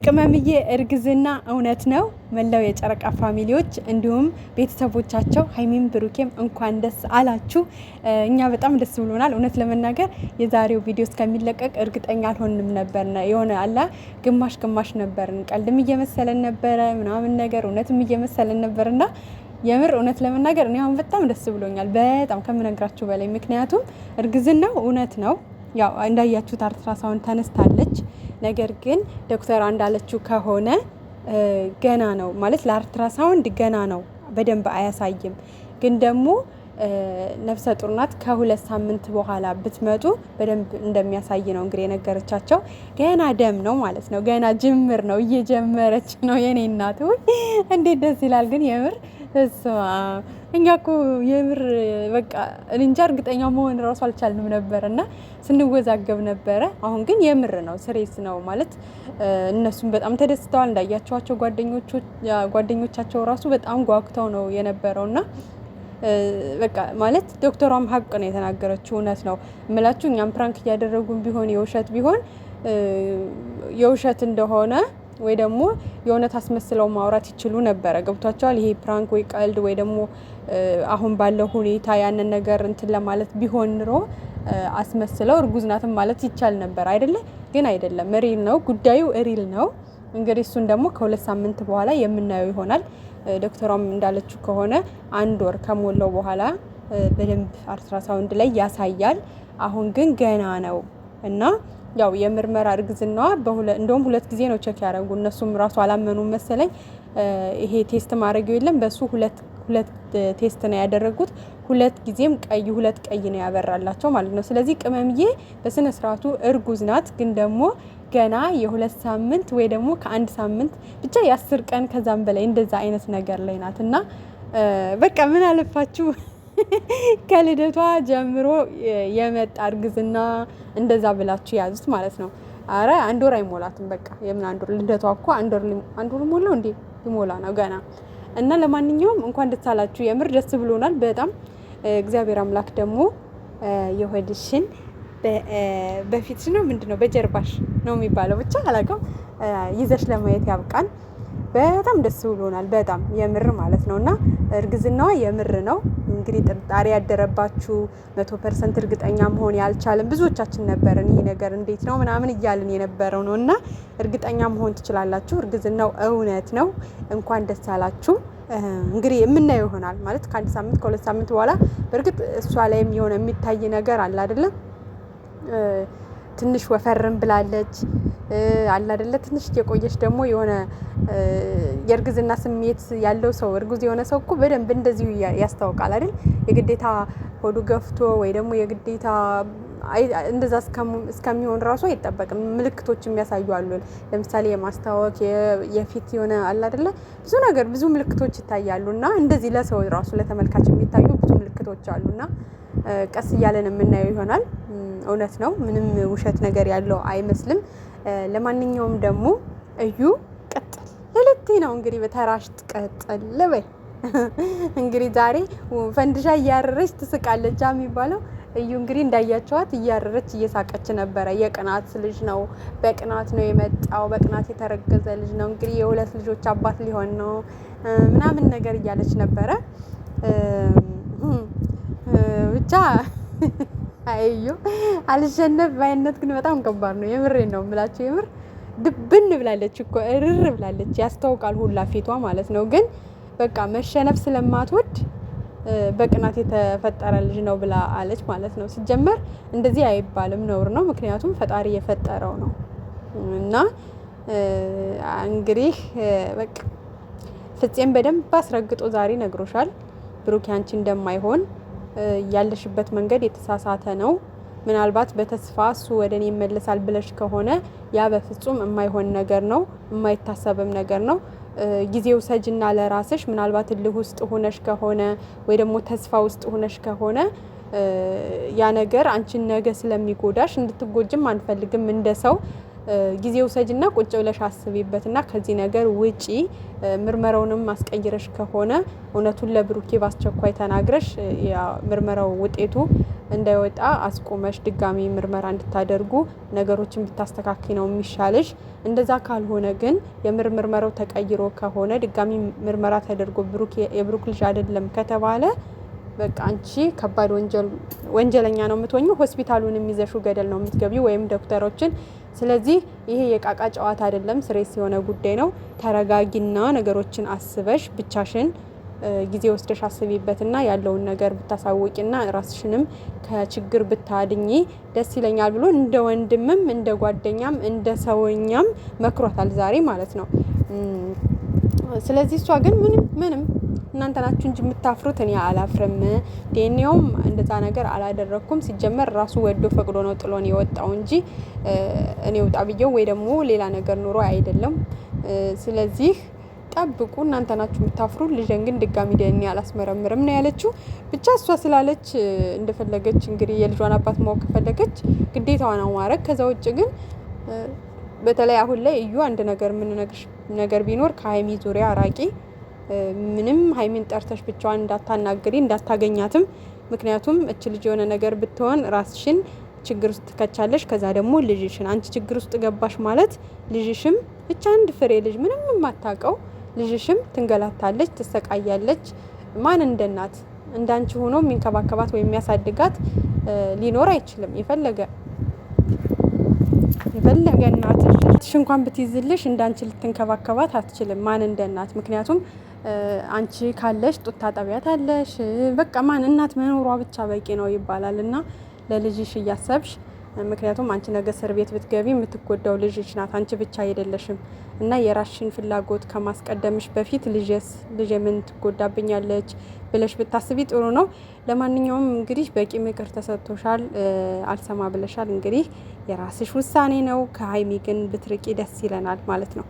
ቅመምዬ እርግዝና እውነት ነው? መላው የጨረቃ ፋሚሊዎች እንዲሁም ቤተሰቦቻቸው ሀይሚም ብሩኬም እንኳን ደስ አላችሁ። እኛ በጣም ደስ ብሎናል። እውነት ለመናገር የዛሬው ቪዲዮ እስከሚለቀቅ እርግጠኛ አልሆንም ነበር። የሆነ አላ ግማሽ ግማሽ ነበርን። ቀልድም እየመሰለን ነበረ ምናምን ነገር እውነትም እየመሰለን ነበርና የምር እውነት ለመናገር እኔ አሁን በጣም ደስ ብሎኛል። በጣም ከምነግራችሁ በላይ ምክንያቱም እርግዝናው እውነት ነው። ያው እንዳያችሁት አልትራሳውንድ ተነስታለች። ነገር ግን ዶክተር እንዳለችው ከሆነ ገና ነው ማለት ለአልትራሳውንድ ገና ነው፣ በደንብ አያሳይም። ግን ደግሞ ነፍሰ ጡር ናት። ከ2 ሳምንት በኋላ ብትመጡ በደንብ እንደሚያሳይ ነው እንግዲህ የነገረቻቸው። ገና ደም ነው ማለት ነው። ገና ጅምር ነው፣ እየጀመረች ነው የኔ እናት። እንዴት ደስ ይላል ግን የምር እኛ እኮ የምር በቃ እንጃ እርግጠኛ መሆን እራሱ አልቻልንም ነበር እና ስንወዛገብ ነበረ። አሁን ግን የምር ነው፣ ስሬስ ነው ማለት እነሱም በጣም ተደስተዋል። እንዳያቸዋቸው ጓደኞቻቸው ራሱ በጣም ጓጉተው ነው የነበረውና በቃ ማለት ዶክተሯም ሀቅ ነው የተናገረችው፣ እውነት ነው እምላችሁ። እኛም ፕራንክ እያደረጉን ቢሆን የውሸት ቢሆን የውሸት እንደሆነ ወይ ደግሞ የእውነት አስመስለው ማውራት ይችሉ ነበረ። ገብቷቸዋል። ይሄ ፕራንክ ወይ ቀልድ ወይ ደግሞ አሁን ባለው ሁኔታ ያንን ነገር እንትን ለማለት ቢሆን ኑሮ አስመስለው እርጉዝ ናትም ማለት ይቻል ነበር አይደለ? ግን አይደለም፣ ሪል ነው ጉዳዩ፣ ሪል ነው። እንግዲህ እሱን ደግሞ ከ2 ሳምንት በኋላ የምናየው ይሆናል። ዶክተሯም እንዳለችው ከሆነ 1 ወር ከሞላው በኋላ በደንብ አልትራሳውንድ ላይ ያሳያል። አሁን ግን ገና ነው እና ያው የምርመራ እርግዝናዋ እንደውም 2 ጊዜ ነው ቼክ ያደረጉ። እነሱም ራሱ አላመኑም መሰለኝ። ይሄ ቴስት ማድረጊው የለም በሱ ሁለት ቴስት ነው ያደረጉት። 2 ጊዜም ሁለት ቀይ ነው ያበራላቸው ማለት ነው። ስለዚህ ቅመምዬ በስነ ስርዓቱ እርጉዝ ናት። ግን ደግሞ ገና የ2 ሳምንት ወይ ደግሞ ከ1 ሳምንት ብቻ የ10 ቀን ከዛም በላይ እንደዛ አይነት ነገር ላይ ናት እና በቃ ምን አለፋችሁ ከልደቷ ጀምሮ የመጣ እርግዝና እንደዛ ብላችሁ ያዙት ማለት ነው። አረ 1 ወር አይሞላትም። በቃ የምን 1 ወር ልደቷ እኮ 1 ወር ሞላው እንዴ? ይሞላ ነው ገና። እና ለማንኛውም እንኳን ደስ አላችሁ። የምር ደስ ብሎናል በጣም። እግዚአብሔር አምላክ ደግሞ የሆድሽን በፊትሽ ነው ምንድነው በጀርባሽ ነው የሚባለው ብቻ አላውቅም፣ ይዘሽ ለማየት ያብቃን። በጣም ደስ ብሎናል በጣም የምር ማለት ነው። እና እርግዝናዋ የምር ነው። እንግዲህ ጥርጣሬ ያደረባችሁ 100% እርግጠኛ መሆን ያልቻለን ብዙዎቻችን ነበርን። ይሄ ነገር እንዴት ነው ምናምን እያልን የነበረው ነው እና እርግጠኛ መሆን ትችላላችሁ። እርግዝናው እውነት ነው። እንኳን ደስ አላችሁ። እንግዲህ የምናየው ይሆናል ማለት ከ1 ሳምንት ከ2 ሳምንት በኋላ። በእርግጥ እሷ ላይም የሆነ የሚታይ ነገር አለ አይደለም? ትንሽ ወፈርም ብላለች አለ አይደለ? ትንሽ የቆየች ደግሞ የሆነ የእርግዝና ስሜት ያለው ሰው እርጉዝ የሆነ ሰው እኮ በደንብ እንደዚሁ ያስታውቃል አይደል? የግዴታ ሆዱ ገፍቶ ወይ ደግሞ የግዴታ እንደዛ እስከሚሆን ራሱ አይጠበቅም። ምልክቶች የሚያሳዩ አሉ። ለምሳሌ የማስታወክ የፊት የሆነ አለ አይደለ? ብዙ ነገር ብዙ ምልክቶች ይታያሉ እና እንደዚህ ለሰው ራሱ ለተመልካች የሚታዩ ብዙ ምልክቶች አሉና ቀስ እያለን የምናየው ይሆናል። እውነት ነው፣ ምንም ውሸት ነገር ያለው አይመስልም። ለማንኛውም ደግሞ እዩ ቀጥል ለለቴ ነው እንግዲህ በተራሽ ቀጥል ለበይ እንግዲህ ዛሬ ፈንድሻ እያረረች ትስቃለች የሚባለው። እዩ እንግዲህ እንዳያቸዋት እያረረች እየሳቀች ነበረ። የቅናት ልጅ ነው፣ በቅናት ነው የመጣው፣ በቅናት የተረገዘ ልጅ ነው። እንግዲህ የ2 ልጆች አባት ሊሆን ነው ምናምን ነገር እያለች ነበረ ብቻ አዩ አልሸነፍ ባይነት ግን በጣም ከባድ ነው። የምሬን ነው የምላችሁ። የምር ድብን ብላለች እኮ እርር ብላለች። ያስታውቃል ሁላ ፊቷ ማለት ነው። ግን በቃ መሸነፍ ስለማትወድ በቅናት የተፈጠረ ልጅ ነው ብላ አለች ማለት ነው። ሲጀመር እንደዚህ አይባልም፣ ነውር ነው። ምክንያቱም ፈጣሪ የፈጠረው ነው እና እንግዲህ በቃ ፍፄም በደንብ አስረግጦ ዛሬ ነግሮሻል ብሩክ አንቺ እንደማይሆን ያለሽበት መንገድ የተሳሳተ ነው። ምናልባት በተስፋ እሱ ወደ እኔ ይመለሳል ብለሽ ከሆነ ያ በፍጹም የማይሆን ነገር ነው፣ የማይታሰብም ነገር ነው። ጊዜው ሰጅና ለራስሽ ምናልባት እልህ ውስጥ ሆነሽ ከሆነ ወይ ደግሞ ተስፋ ውስጥ ሆነሽ ከሆነ ያ ነገር አንቺን ነገ ስለሚጎዳሽ እንድትጎጅም አንፈልግም እንደ ሰው ጊዜው ሰጅና ቁጭ ብለሽ አስቢበትና ከዚህ ነገር ውጪ ምርመራውንም ማስቀየረሽ ከሆነ እውነቱን ለብሩኬ ባስቸኳይ ተናግረሽ ያ ምርመራው ውጤቱ እንዳይወጣ አስቆመሽ ድጋሚ ምርመራ እንድታደርጉ ነገሮችን ብታስተካክይ ነው የሚሻልሽ። እንደዛ ካልሆነ ግን ምርመራው ተቀይሮ ከሆነ ድጋሚ ምርመራ ተደርጎ የብሩክ ልጅ አይደለም ከተባለ በቃ አንቺ ከባድ ወንጀለኛ ነው የምትሆኚው። ሆስፒታሉን የሚይዘሹ ገደል ነው የምትገቢው ወይም ዶክተሮችን። ስለዚህ ይሄ የቃቃ ጨዋታ አይደለም፣ ስሬስ የሆነ ጉዳይ ነው። ተረጋጊና ነገሮችን አስበሽ ብቻሽን ጊዜ ወስደሽ አስቢበትና ያለውን ነገር ብታሳውቂና ራስሽንም ከችግር ብታድኚ ደስ ይለኛል ብሎ እንደ ወንድምም እንደ ጓደኛም እንደ ሰውኛም መክሯታል ዛሬ ማለት ነው። ስለዚህ እሷ ግን ምንም እናንተ ናችሁ እንጂ የምታፍሩት፣ እኔ አላፍርም፣ ዲኤንኤውም እንደዛ ነገር አላደረኩም፣ ሲጀመር ራሱ ወዶ ፈቅዶ ነው ጥሎን የወጣው እንጂ እኔ ውጣ ብዬው ወይ ደግሞ ሌላ ነገር ኑሮ አይደለም። ስለዚህ ጠብቁ፣ እናንተ ናችሁ የምታፍሩ። ልጅን ግን ድጋሚ ዲኤንኤ አላስመረምርም ነው ያለችው። ብቻ እሷ ስላለች እንደፈለገች እንግዲህ የልጇን አባት ማወቅ ከፈለገች ግዴታዋ ነው ማድረግ። ከዛ ውጭ ግን በተለይ አሁን ላይ እዩ አንድ ነገር የምንነግርሽ ነገር ቢኖር ከሀይሚ ዙሪያ አራቂ። ምንም ሀይሚን ጠርተሽ ብቻዋን እንዳታናግሪ እንዳታገኛትም። ምክንያቱም እች ልጅ የሆነ ነገር ብትሆን ራስሽን ችግር ውስጥ ትከቻለሽ። ከዛ ደግሞ ልጅሽን አንቺ ችግር ውስጥ ገባሽ ማለት ልጅሽም ብቻ አንድ ፍሬ ልጅ ምንም የማታውቀው ልጅሽም ትንገላታለች፣ ትሰቃያለች። ማን እንደ እናት እንዳንቺ ሆኖ የሚንከባከባት ወይም የሚያሳድጋት ሊኖር አይችልም። የፈለገ እናትሽ እንኳን ብትይዝልሽ እንዳንቺ ልትንከባከባት አትችልም። ማን እንደ እናት። ምክንያቱም አንቺ ካለሽ ጡት ታጠቢያታለሽ። በቃ ማን እናት መኖሯ ብቻ በቂ ነው ይባላል። እና ለልጅሽ እያሰብሽ፣ ምክንያቱም አንቺ ነገ እስር ቤት ብትገቢ የምትጎዳው ልጅሽ ናት፣ አንቺ ብቻ አይደለሽም። እና የራስሽን ፍላጎት ከማስቀደምሽ በፊት ልጅ ምን ትጎዳብኛለች ብለሽ ብታስቢ ጥሩ ነው። ለማንኛውም እንግዲህ በቂ ምክር ተሰጥቶሻል፣ አልሰማ ብለሻል። እንግዲህ የራስሽ ውሳኔ ነው። ከሀይሚ ግን ብትርቂ ደስ ይለናል ማለት ነው።